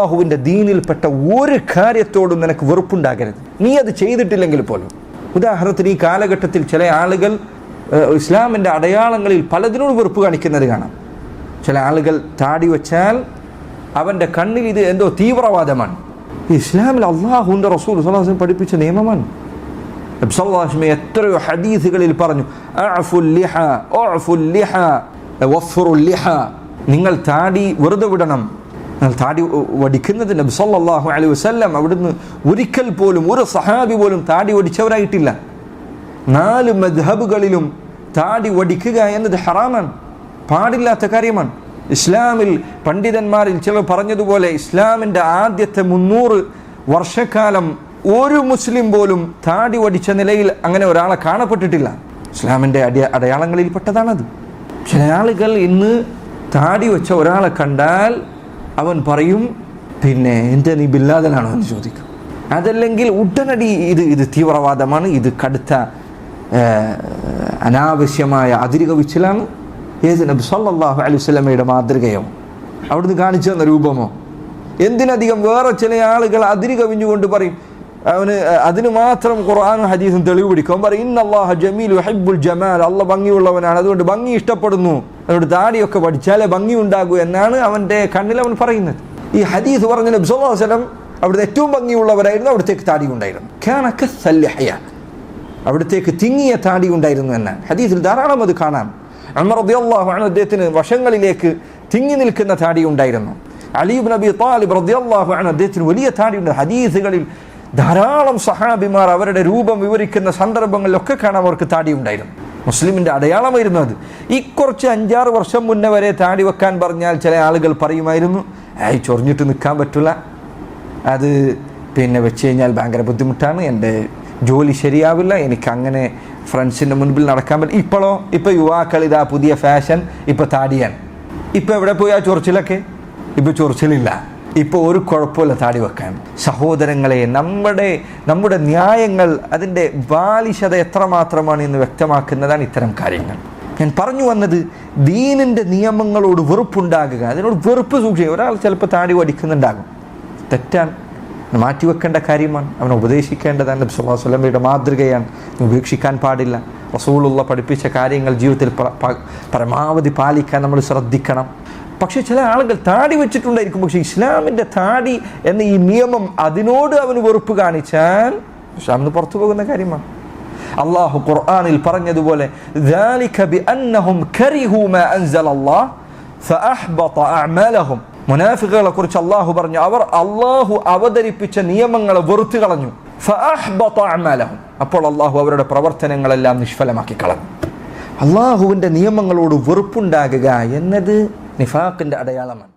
അള്ളാഹുവിൻ്റെ ദീനിൽപ്പെട്ട ഒരു കാര്യത്തോടും നിനക്ക് വെറുപ്പുണ്ടാകരുത്, നീ അത് ചെയ്തിട്ടില്ലെങ്കിൽ പോലും. ഉദാഹരണത്തിന് ഈ കാലഘട്ടത്തിൽ ചില ആളുകൾ ഇസ്ലാമിൻ്റെ അടയാളങ്ങളിൽ പലതിനോട് വെറുപ്പ് കാണിക്കുന്നത് കാണാം. ചില ആളുകൾ താടി വെച്ചാൽ അവൻ്റെ കണ്ണിൽ ഇത് എന്തോ തീവ്രവാദമാണ്. ഇസ്ലാമിൽ അള്ളാഹുവിൻ്റെ റസൂൽ സ്വല്ലല്ലാഹു അലൈഹി വസല്ലം പഠിപ്പിച്ച നിയമമാണ്. നബി സല്ലല്ലാഹു അലൈഹി വസല്ലം എത്രയോ ഹദീസുകളിൽ പറഞ്ഞു, അഅഫുൽ ലിഹ ഉഅഫുൽ ലിഹ വഫറുൽ ലിഹ, നിങ്ങൾ താടി വെറുതെ വിടണം. നിങ്ങൾ താടി വടിക്കുന്നത് നബി സല്ലല്ലാഹു അലൈഹി വസല്ലം അവിടുന്ന് ഒരിക്കൽ പോലും ഒരു സഹാബി പോലും താടി വടിച്ചവരായിട്ടില്ല. 4 മദ്ഹബുകളിലും താടി വടിക്കുക എന്നത് ഹറാമാണ്, പാടില്ലാത്ത കാര്യമാണ്. ഇസ്ലാമിൽ പണ്ഡിതന്മാരിൽ ചിലർ പറഞ്ഞതുപോലെ ഇസ്ലാമിൻ്റെ ആദ്യത്തെ 300 വർഷക്കാലം ഒരു മുസ്ലിം പോലും താടി വടിച്ച നിലയിൽ അങ്ങനെ ഒരാളെ കാണപ്പെട്ടിട്ടില്ല. ഇസ്ലാമിൻ്റെ അടയാളങ്ങളിൽ പെട്ടതാണത്. ചില ആളുകൾ ഇന്ന് താടി വെച്ച ഒരാളെ കണ്ടാൽ അവൻ പറയും, പിന്നെ എൻ്റെ നീ ബില്ലാദനാണോ എന്ന് ചോദിക്കും. അതല്ലെങ്കിൽ ഉടനടി ഇത് തീവ്രവാദമാണ്, ഇത് കടുത്ത അനാവശ്യമായ അതിരുകവിച്ചിലാണ്. ഏത് നബി സല്ലല്ലാഹു അലൈഹി വസല്ലമയുടെ മാതൃകയോ അവിടുന്ന് കാണിച്ചു തന്ന രൂപമോ? എന്തിനധികം വേറെ ചില ആളുകൾ അതിരുകവിഞ്ഞുകൊണ്ട് പറയും, അവന് അതിന് മാത്രം ഖുർആനും ഹദീസും തെളിവ് പിടിക്കും. അവൻ പറയും, ഇന്നല്ലാഹ ജമീൽ യുഹിബ്ബുൽ ജമാൽ, അല്ലാഹ് ഭംഗിയുള്ളവനാണ്, അതുകൊണ്ട് ഭംഗി ഇഷ്ടപ്പെടുന്നു, അതുകൊണ്ട് താടിയൊക്കെ പഠിച്ചാലേ ഭംഗി ഉണ്ടാകൂ എന്നാണ് അവൻ്റെ കണ്ണിൽ അവൻ പറയുന്നത്. ഈ ഹദീസ് പറഞ്ഞ നബി സല്ലല്ലാഹു അലൈഹി വസല്ലം അവിടുത്തെ ഏറ്റവും ഭംഗിയുള്ളവരായിരുന്നു, അവിടത്തേക്ക് താടി ഉണ്ടായിരുന്നു. കാന കസ്സൽഹയ, അവിടത്തേക്ക് തിങ്ങിയ താടി ഉണ്ടായിരുന്നു എന്നാണ് ഹദീസിൽ ധാരാളം അത് കാണാം. ഉമർ റളിയല്ലാഹു അൻഹു അദ്ദേഹത്തിന് വശങ്ങളിലേക്ക് തിങ്ങി നിൽക്കുന്ന താടി ഉണ്ടായിരുന്നു. അലി ഇബ്നു അബി ത്വാലിബ് റളിയല്ലാഹു അൻഹു അദ്ദേഹത്തിന് വലിയ താടിയുണ്ട്. ഹദീസുകളിൽ ധാരാളം സഹാബിമാർ അവരുടെ രൂപം വിവരിക്കുന്ന സന്ദർഭങ്ങളിലൊക്കെ കാണാൻ അവർക്ക് താടി ഉണ്ടായിരുന്നു. മുസ്ലിമിൻ്റെ അടയാളമായിരുന്നു അത്. ഈ കുറച്ച് 5-6 വർഷം മുന്നേ വരെ താടി വെക്കാൻ പറഞ്ഞാൽ ചില ആളുകൾ പറയുമായിരുന്നു, ചൊറിഞ്ഞിട്ട് നിൽക്കാൻ പറ്റില്ല, അത് പിന്നെ വെച്ച് കഴിഞ്ഞാൽ ഭയങ്കര ബുദ്ധിമുട്ടാണ്, എൻ്റെ ജോലി ശരിയാവില്ല, എനിക്കങ്ങനെ ഫ്രണ്ട്സിൻ്റെ മുൻപിൽ നടക്കാൻ പറ്റില്ല. ഇപ്പോൾ യുവാക്കൾ ഇതാ പുതിയ ഫാഷൻ, ഇപ്പോൾ താടിയാണ്. ഇപ്പോൾ എവിടെ പോയി ആ ചൊറിച്ചിലൊക്കെ? ഇപ്പോൾ ചൊറിച്ചിലില്ല, ഇപ്പോൾ ഒരു കുഴപ്പമില്ല താടി വെക്കാൻ. സഹോദരങ്ങളെ, നമ്മുടെ ന്യായങ്ങൾ അതിൻ്റെ ബാലിശത എത്രമാത്രമാണ് എന്ന് വ്യക്തമാക്കുന്നതാണ് ഇത്തരം കാര്യങ്ങൾ. ഞാൻ പറഞ്ഞു വന്നത്, ദീനിൻ്റെ നിയമങ്ങളോട് വെറുപ്പുണ്ടാകുക, അതിനോട് വെറുപ്പ് സൂക്ഷിക്കുക. ഒരാൾ ചിലപ്പോൾ താടി വടിക്കുന്നുണ്ടാകും, തെറ്റാണ്, മാറ്റിവെക്കേണ്ട കാര്യമാണ്, അവനെ ഉപദേശിക്കേണ്ടതാണ്. നബി സല്ലല്ലാഹു അലൈഹി വസല്ലമയുടെ മാതൃകയാണ്, ഉപേക്ഷിക്കാൻ പാടില്ല. റസൂലുള്ള പഠിപ്പിച്ച കാര്യങ്ങൾ ജീവിതത്തിൽ പരമാവധി പാലിക്കാൻ നമ്മൾ ശ്രദ്ധിക്കണം. പക്ഷേ ചില ആളുകൾ താടി വെച്ചിട്ടുണ്ടായിരിക്കും, പക്ഷേ ഇസ്ലാമിൻ്റെ താടി എന്ന ഈ നിയമം അതിനോട് അവന് വെറുപ്പ് കാണിച്ചാൽ ഇസ്ലാമിന് പുറത്തു പോകുന്ന കാര്യമാണ്. അള്ളാഹു ഖുർആനിൽ പറഞ്ഞതുപോലെ, ذَلِكَ بِأَنَّهُمْ كَرِهُوا مَا أَنزَلَ اللَّهُ فَأَحْبَطَ أَعْمَالَهُمْ. മുനാഫിക്കുകളെ കുറിച്ച് അള്ളാഹു പറഞ്ഞു, അവർ അള്ളാഹു അവതരിപ്പിച്ച നിയമങ്ങളെ വെറുത്തു കളഞ്ഞു. فَأَحْبَطَ أَعْمَالَهُمْ, അപ്പോൾ അള്ളാഹു അവരുടെ പ്രവർത്തനങ്ങളെല്ലാം നിഷ്ഫലമാക്കി കളഞ്ഞു. അള്ളാഹുവിൻ്റെ നിയമങ്ങളോട് വെറുപ്പുണ്ടാകുക എന്നത് നിഫാഖിൻ്റെ അടയാളമാണ്.